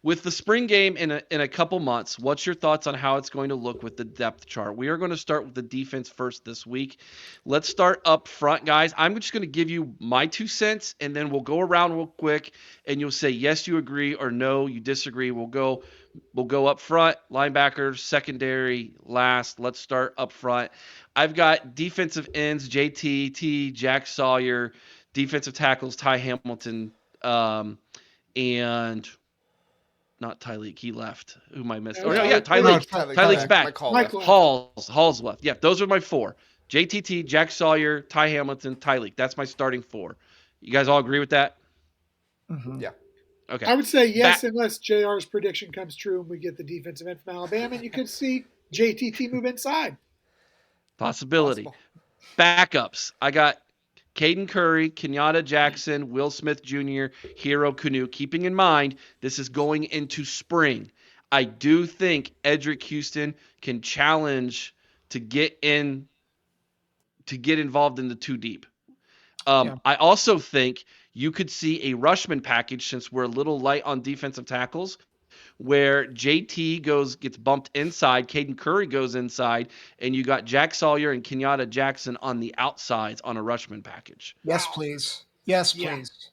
With the spring game in a couple months, what's your thoughts on how it's going to look with the depth chart? We are going to start with the defense first this week. Let's start up front, guys. I'm just going to give you my 2 cents, and then we'll go around real quick, and you'll say yes, you agree, or no, you disagree. We'll go up front, linebackers, secondary, last. Let's start up front. I've got defensive ends, JT, Jack Sawyer, defensive tackles, Ty Hamilton, and not Tyleek. He left. Who am I missing? Oh no, yeah, No, Tyleek. Tyleek's Tyler. back. Mike Hall Mike left. left. Hall's left. Yeah, those are my four. JTT, Jack Sawyer, Ty Hamilton, Tyleek. That's my starting four. You guys all agree with that? Mhm. Yeah. Okay. I would say yes, unless JR's prediction comes true and we get the defensive end from Alabama, and you could see JTT move inside. Possibility. Possible. Backups. I got Caden Curry, Kenyatta Jackson, Will Smith Jr., Hero Canoe. Keeping in mind, this is going into spring. I do think Edric Houston can challenge to get involved in the two deep. Yeah. I also think you could see a Rushman package since we're a little light on defensive tackles, where JT gets bumped inside, Caden Curry goes inside, and you got Jack Sawyer and Kenyatta Jackson on the outsides on a Rushman package. Yes, Wow. please. Yes, Yeah. please.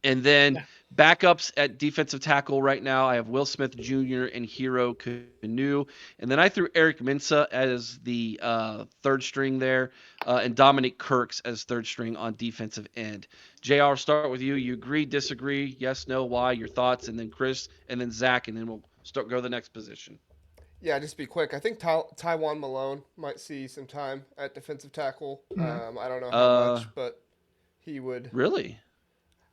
And then Yeah. backups at defensive tackle right now, I have Will Smith Jr. and Hero Canoe. And then I threw Eric Mensah as the third string there, and Dominic Kirks as third string on defensive end. JR, start with you. You agree, disagree, yes, no, why, your thoughts, and then Chris, and then Zach, and then we'll go to the next position. Yeah, just be quick. I think Taiwan Malone might see some time at defensive tackle. I don't know how much, but he would. Really?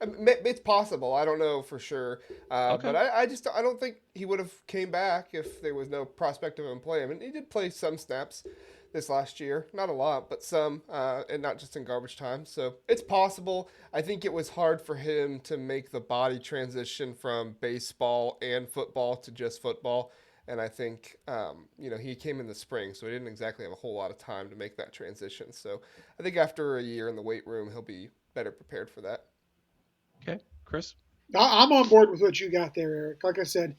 It's possible. I don't know for sure. Okay. But I don't think he would have came back if there was no prospect of him playing. I mean, he did play some snaps this last year. Not a lot, but some, and not just in garbage time. So it's possible. I think it was hard for him to make the body transition from baseball and football to just football. And I think, he came in the spring, so he didn't exactly have a whole lot of time to make that transition. So I think after a year in the weight room, he'll be better prepared for that. Okay, Chris? I'm on board with what you got there, Eric. Like I said,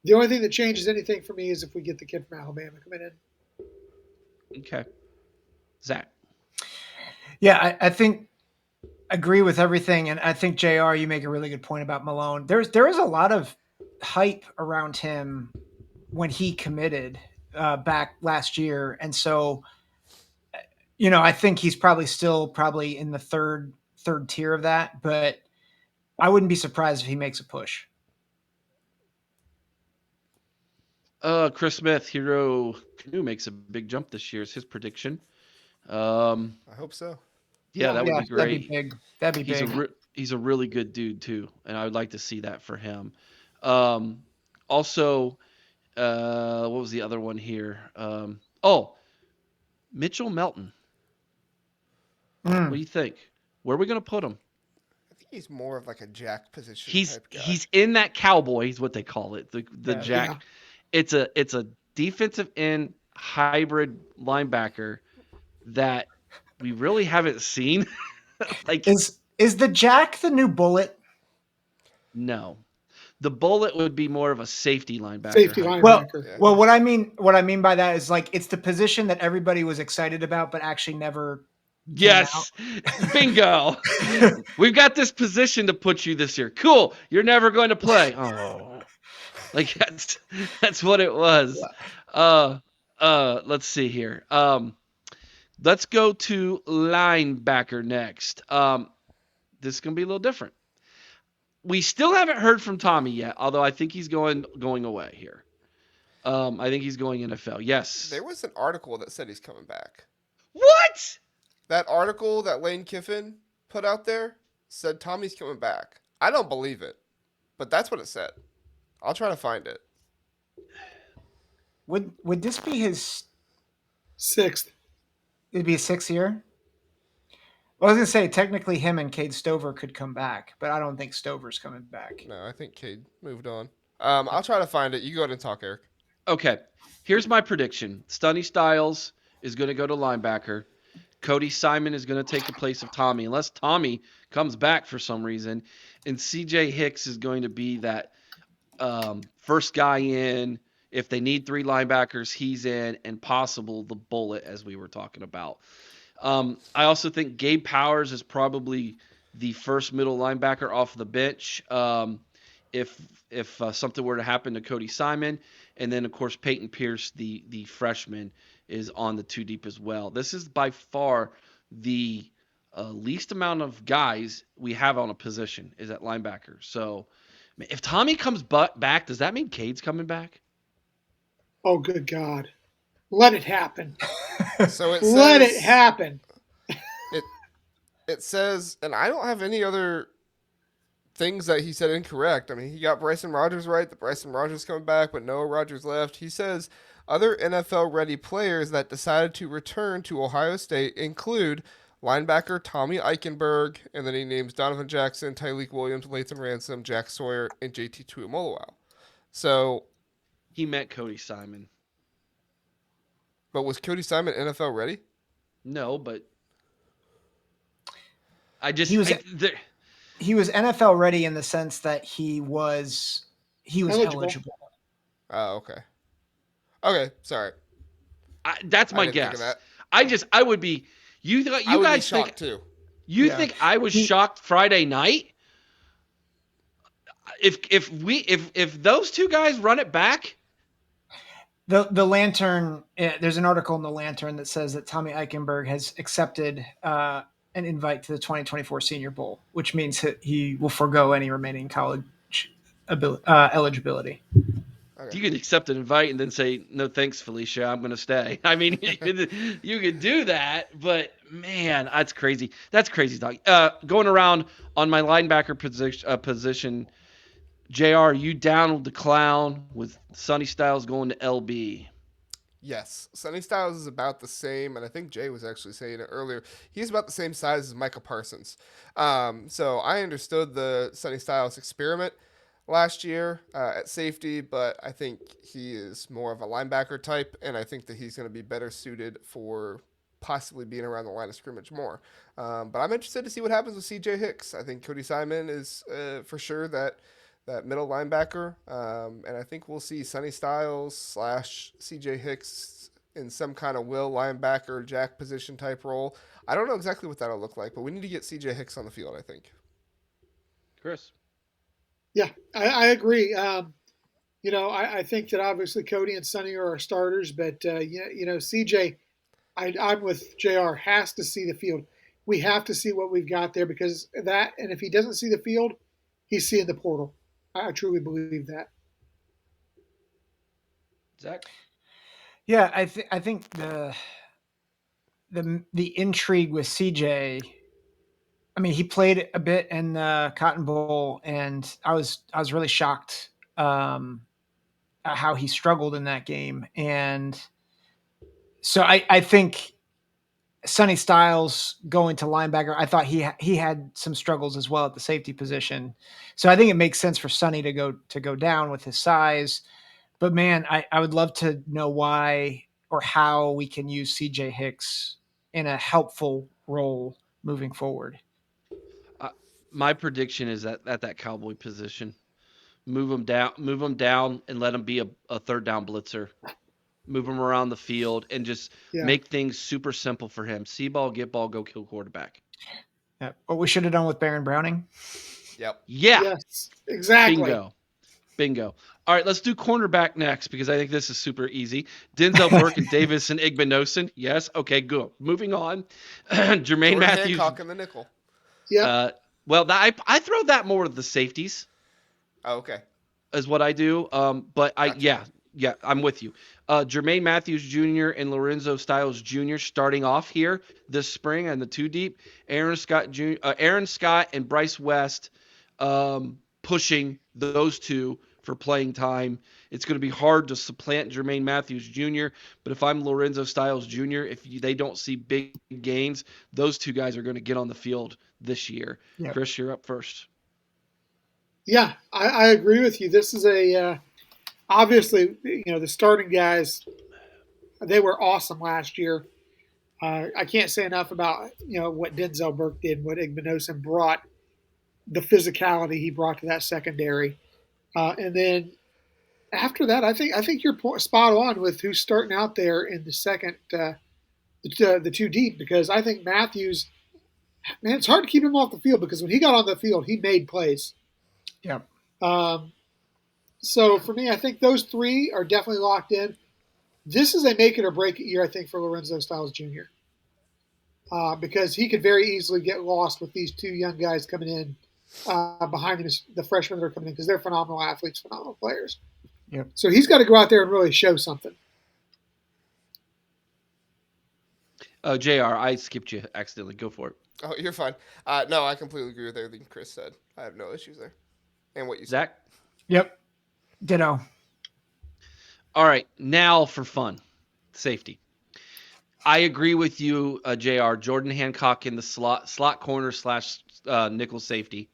the only thing that changes anything for me is if we get the kid from Alabama coming in. Okay. Zach? Yeah, I think agree with everything, and I think JR, you make a really good point about Malone. There is a lot of hype around him when he committed back last year, and so I think he's probably in the third tier of that, but I wouldn't be surprised if he makes a push. Chris Smith, Hero Canoe makes a big jump this year is his prediction. I hope so. Yeah, that would be great. That'd be big. He's a really good dude too, and I would like to see that for him. Also, what was the other one here? Mitchell Melton. What do you think? Where are we going to put him? I think he's more of like a jack position He's type guy. he's in that cowboy. Is what they call it. The Yeah. jack. Yeah. It's a defensive end hybrid linebacker that we really haven't seen. Like Is the Jack the new Bullet? no, the Bullet would be more of a safety linebacker. Safety hybrid. linebacker. Yeah. Well, what I mean by that is like it's the position that everybody was excited about, but actually never. Yes, bingo. We've got this position to put you this year. Cool. You're never going to play. Oh, like that's what it was. Let's see here. Let's go to linebacker next. This is gonna be a little different. We still haven't heard from Tommy yet, although I think he's going away here. I think he's going NFL. Yes. There was an article that said he's coming back. What? That article that Lane Kiffin put out there said Tommy's coming back. I don't believe it, but that's what it said. I'll try to find it. Would this be his? Sixth. It'd be a 6th year. Well, I was gonna say technically him and Cade Stover could come back, but I don't think Stover's coming back. No, I think Cade moved on. I'll try to find it. You go ahead and talk, Eric. Okay. Here's my prediction. Stunny Styles is going to go to linebacker. Cody Simon is going to take the place of Tommy, unless Tommy comes back for some reason. And CJ Hicks is going to be that First guy in. If they need three linebackers, he's in, and possible the bullet, as we were talking about. I also think Gabe Powers is probably the first middle linebacker off the bench. If something were to happen to Cody Simon, and then of course Peyton Pierce, the freshman, is on the two deep as well. This is by far the least amount of guys we have on a position is at linebacker. So if Tommy comes back, does that mean Cade's coming back? Oh, good God. Let it happen. So it Let it says happen. it it says, and I don't have any other things that he said incorrect. I mean, he got Bryson Rogers right, that Bryson Rogers coming back, but Noah Rogers left. He says other NFL ready players that decided to return to Ohio State include linebacker Tommy Eichenberg, and then he names Donovan Jackson, Tyleek Williams, Lathan Ransom, Jack Sawyer, and JT Tuimoloau. So, He meant Cody Simon. but was Cody Simon NFL ready? No, but I just He was there, he was NFL ready in the sense that he was Eligible. eligible. Oh, okay. Okay, sorry. that's I my didn't think of guess. that. I would be. You I would be guys think shocked too. you Yeah. think I was shocked Friday night? If those two guys run it back, The Lantern, there's an article in the Lantern that says that Tommy Eichenberg has accepted an invite to the 2024 Senior Bowl, which means he will forego any remaining college eligibility. Okay. you could accept an invite and then say no thanks, Felicia. I'm going to stay. I mean, you could do that, but man, that's crazy. That's crazy, dog. Going around on my linebacker position, Jr. You down with the clown with Sonny Styles going to LB? Yes, Sonny Styles is about the same, and I think Jay was actually saying it earlier. He's about the same size as Micah Parsons. So I understood the Sonny Styles experiment last year at safety, but I think he is more of a linebacker type, and I think that he's going to be better suited for possibly being around the line of scrimmage more. But I'm interested to see what happens with C.J. Hicks. I think Cody Simon is for sure that middle linebacker. And I think we'll see Sonny Styles / CJ Hicks in some kind of will linebacker, jack position type role. I don't know exactly what that'll look like, but we need to get CJ Hicks on the field, I think. Chris. Yeah, I agree. I think that obviously Cody and Sonny are our starters, but CJ, I'm with JR, has to see the field. We have to see what we've got there because that, and if he doesn't see the field, he's seeing the portal. I truly believe that. Zach? Yeah, I think the intrigue with CJ. I mean, he played a bit in the Cotton Bowl, and I was really shocked at how he struggled in that game. And so I think Sonny Styles going to linebacker, I thought he had some struggles as well at the safety position. So I think it makes sense for Sonny to go down with his size. But man, I would love to know why or how we can use CJ Hicks in a helpful role moving forward. My prediction is that at that Cowboy position, move him down, and let him be a third down blitzer. Move him around the field and just Yeah. make things super simple for him. See ball, get ball, go kill quarterback. Yeah, what we should have done with Baron Browning. Yep. Yeah, Yes, exactly. bingo. All right, let's do cornerback next because I think this is super easy. Denzel Burke and Davis and Igbinosun. Yes, okay, good. Moving on. Jermaine Jordan Matthews. Hancock in the nickel. Yep. Well, I throw that more with the safeties. Oh, okay. Is what I do. But Gotcha. yeah, I'm with you. Jermaine Matthews Jr. and Lorenzo Styles Jr. starting off here this spring and the two deep. Aaron Scott and Bryce West pushing those two for playing time. It's going to be hard to supplant Jermaine Matthews Jr. But if I'm Lorenzo Styles Jr., they don't see big gains, those two guys are going to get on the field this year. Yep. Chris, you're up first. Yeah, I agree with you. This is obviously, the starting guys, they were awesome last year. I can't say enough about, what Denzel Burke did, what Igbinosun brought, the physicality he brought to that secondary. And then after that, I think you're spot on with who's starting out there in the second, the two deep, because I think Matthews, man, it's hard to keep him off the field because when he got on the field, he made plays. Yep. Um, so for me, I think those three are definitely locked in. This is a make it or break it year, I think, for Lorenzo Styles Jr. Because he could very easily get lost with these two young guys coming in behind him, the freshmen that are coming in, because they're phenomenal athletes, phenomenal players. Yep. So he's got to go out there and really show something. Oh, JR, I skipped you accidentally. Go for it. Oh, you're fine. No, I completely agree with everything Chris said. I have no issues there. And what you said. Zach? Yep. Ditto. All right, now for fun. Safety. I agree with you, JR. Jordan Hancock in the slot corner / nickel safety.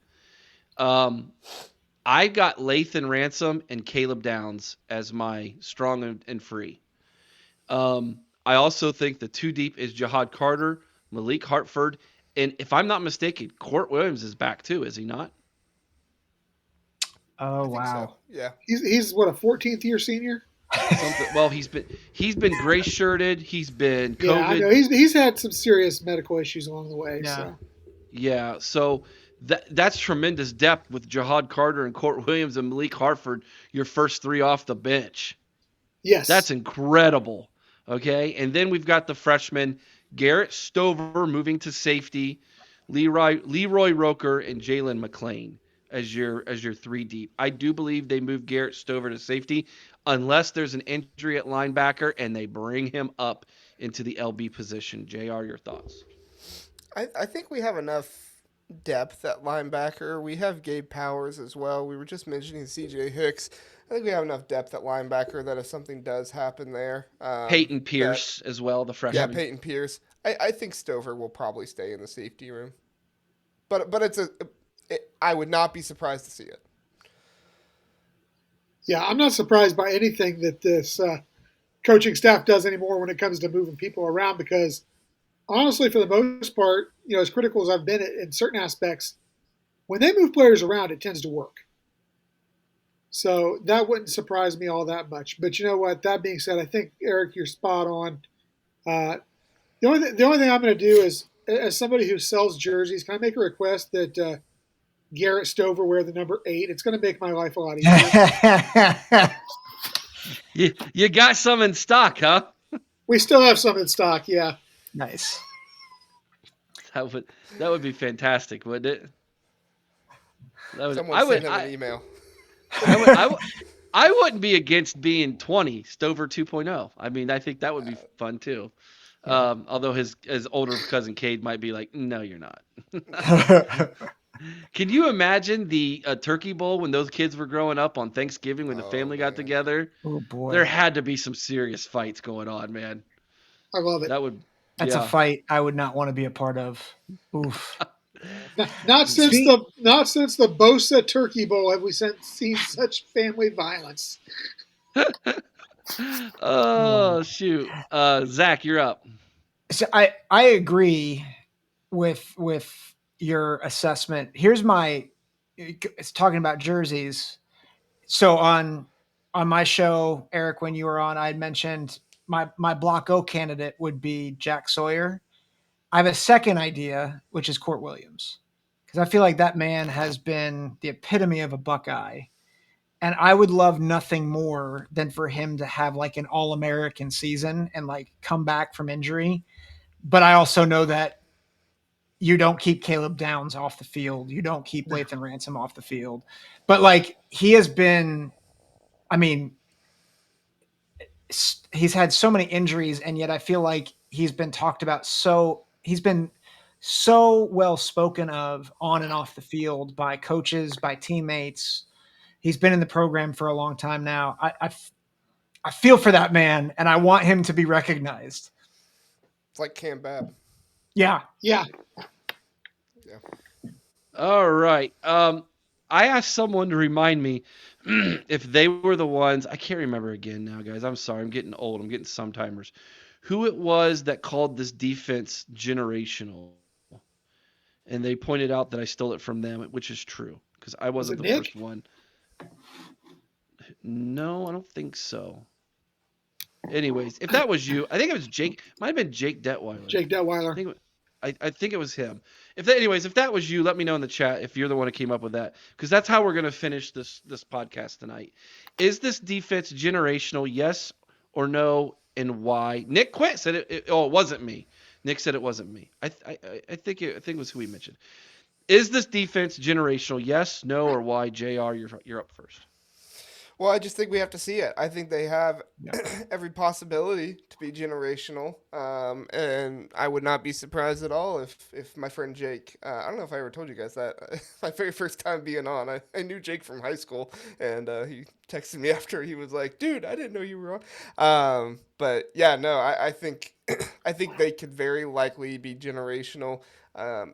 I got Lathan Ransom and Caleb Downs as my strong and free. I also think the two deep is Jihad Carter, Malik Hartford, and if I'm not mistaken, Court Williams is back too, is he not? Oh, I think so. wow. Yeah. He's what, a 14th year senior? Something. Well, he's been gray shirted. He's been COVID. Yeah, I know he's had some serious medical issues along the way. Yeah. So Yeah, so that's tremendous depth with Jihad Carter and Court Williams and Malik Hartford, your first three off the bench. yes, That's incredible. Okay, and then we've got the freshman Garrett Stover moving to safety, Leroy Roker and Jalen McClain as your three deep. I do believe they move Garrett Stover to safety unless there's an injury at linebacker and they bring him up into the LB position. JR, your thoughts? I think we have enough depth at linebacker. We have Gabe Powers as well. We were just mentioning CJ Hicks. I think we have enough depth at linebacker that if something does happen there, Peyton Pierce as well, the freshman. Yeah, Peyton Pierce. I think Stover will probably stay in the safety room, but I would not be surprised to see it. yeah, I'm not surprised by anything that this coaching staff does anymore when it comes to moving people around because honestly, for the most part, as critical as I've been in certain aspects, when they move players around, it tends to work. So that wouldn't surprise me all that much. But you know what? That being said, I think Eric, you're spot on. The only thing I'm going to do is, as somebody who sells jerseys, can I make a request that Garrett Stover wear the number 8? It's going to make my life a lot easier. You got some in stock, huh? We still have some in stock, yeah. Nice. That would be fantastic, wouldn't it? Someone send him an email. I wouldn't be against being 20 Stover 2.0. I mean, I think that would be fun too. Although his older cousin Cade might be like, no, you're not. Can you imagine the Turkey Bowl when those kids were growing up on Thanksgiving when the family got together? Oh, boy. There had to be some serious fights going on, man. I love it. That's a fight I would not want to be a part of. Oof. Not since the Bosa Turkey Bowl have we seen such family violence. Oh, shoot. Zach, you're up. So I agree with your assessment. Here's it's talking about jerseys. So on my show, Eric, when you were on, I had mentioned my Block O candidate would be Jack Sawyer. I have a second idea, which is Court Williams, because I feel like that man has been the epitome of a Buckeye. And I would love nothing more than for him to have like an All-American season and like come back from injury. But I also know that you don't keep Caleb Downs off the field. You don't keep Lathan Ransom off the field. But like he has been, I mean, he's had so many injuries, and yet I feel like he's been talked about he's been so well spoken of on and off the field by coaches, by teammates. He's been in the program for a long time now. I feel for that man, and I want him to be recognized. It's like Cam Babb. Yeah. Yeah. All right. I asked someone to remind me if they were the ones. I can't remember again now, guys. I'm sorry. I'm getting old. I'm getting sometimers. Who it was that called this defense generational. And they pointed out that I stole it from them, which is true because I wasn't the Nick? first one. No, I don't think so. Anyways, if that was you, I think it was Jake. Might have been Jake Detweiler. Jake I Detweiler. think I think it was him. If that was you, let me know in the chat if you're the one who came up with that, because that's how we're gonna finish this podcast tonight. Is this defense generational? Yes or no, and why? Nick Quint said oh, it wasn't me. Nick said it wasn't me. I think it was who he mentioned. Is this defense generational? Yes, no, or why? Jr. You're up first. Well, I just think we have to see it. I think they have Yeah. every possibility to be generational, and I would not be surprised at all if my friend Jake. I don't know if I ever told you guys that. My very first time being on, I knew Jake from high school, and he texted me after. He was like, "Dude, I didn't know you were on." But yeah, no, I think I think they could very likely be generational.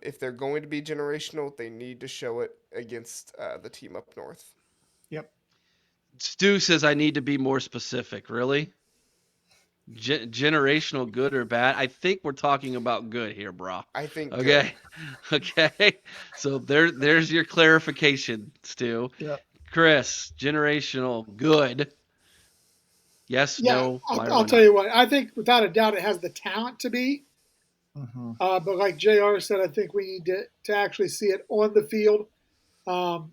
If they're going to be generational, they need to show it against the team up north. Yep. Stu says I need to be more specific. Really? Generational good or bad? I think we're talking about good here, bro. I think good. Okay. Okay. So there's your clarification, Stu. Yep. Chris, generational good. Yes, Yeah, no, why or I'll why tell not? you what. I think without a doubt it has the talent to be. Mm-hmm. But like Jr. said, I think we need to actually see it on the field. Um,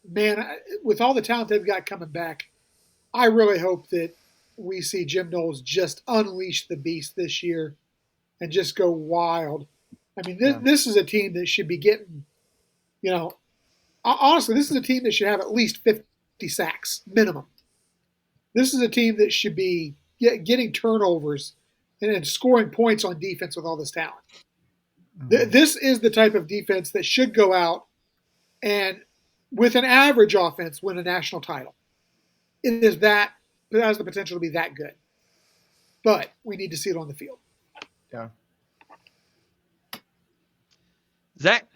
man, with all the talent they've got coming back, I really hope that we see Jim Knowles just unleash the beast this year and just go wild. I mean, Yeah. this is a team that should be getting, you know, honestly, this is a team that should have at least 50 sacks minimum. This is a team that should be getting turnovers and scoring points on defense with all this talent. Mm-hmm. This is the type of defense that should go out and, with an average offense, win a national title. It is that it has the potential to be that good, but we need to see it on the field. Yeah. Zach,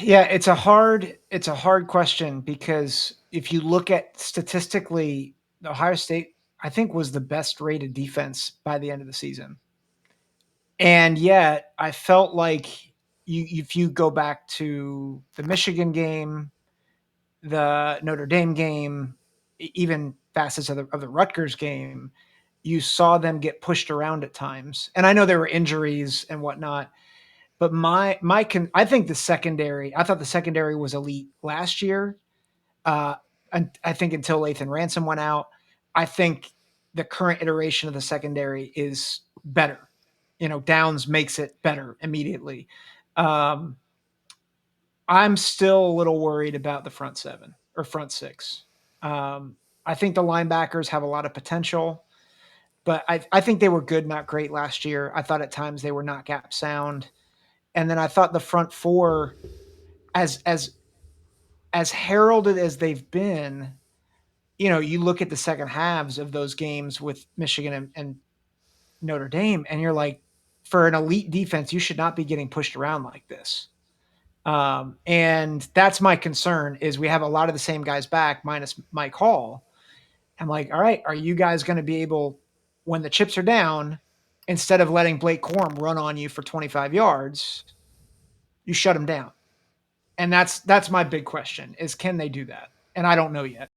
Yeah, it's a hard question because if you look at statistically, Ohio State I think was the best rated defense by the end of the season. And yet I felt like if you go back to the Michigan game, the Notre Dame game, even facets of the Rutgers game, you saw them get pushed around at times. And I know there were injuries and whatnot, but I think the secondary, I thought the secondary was elite last year. And I think until Lathan Ransom went out, I think the current iteration of the secondary is better. Downs makes it better immediately. Um, I'm still a little worried about the front seven or front six. Um, I think the linebackers have a lot of potential, but I think they were good, not great last year. I thought at times they were not gap sound. And then I thought the front four, as as as heralded as they've been, you look at the second halves of those games with Michigan and Notre Dame, and you're like, for an elite defense, you should not be getting pushed around like this. And that's my concern is we have a lot of the same guys back minus Mike Hall. I'm like, all right, are you guys going to be able, when the chips are down, instead of letting Blake Corum run on you for 25 yards, you shut him down? And that's my big question is, can they do that? And I don't know yet.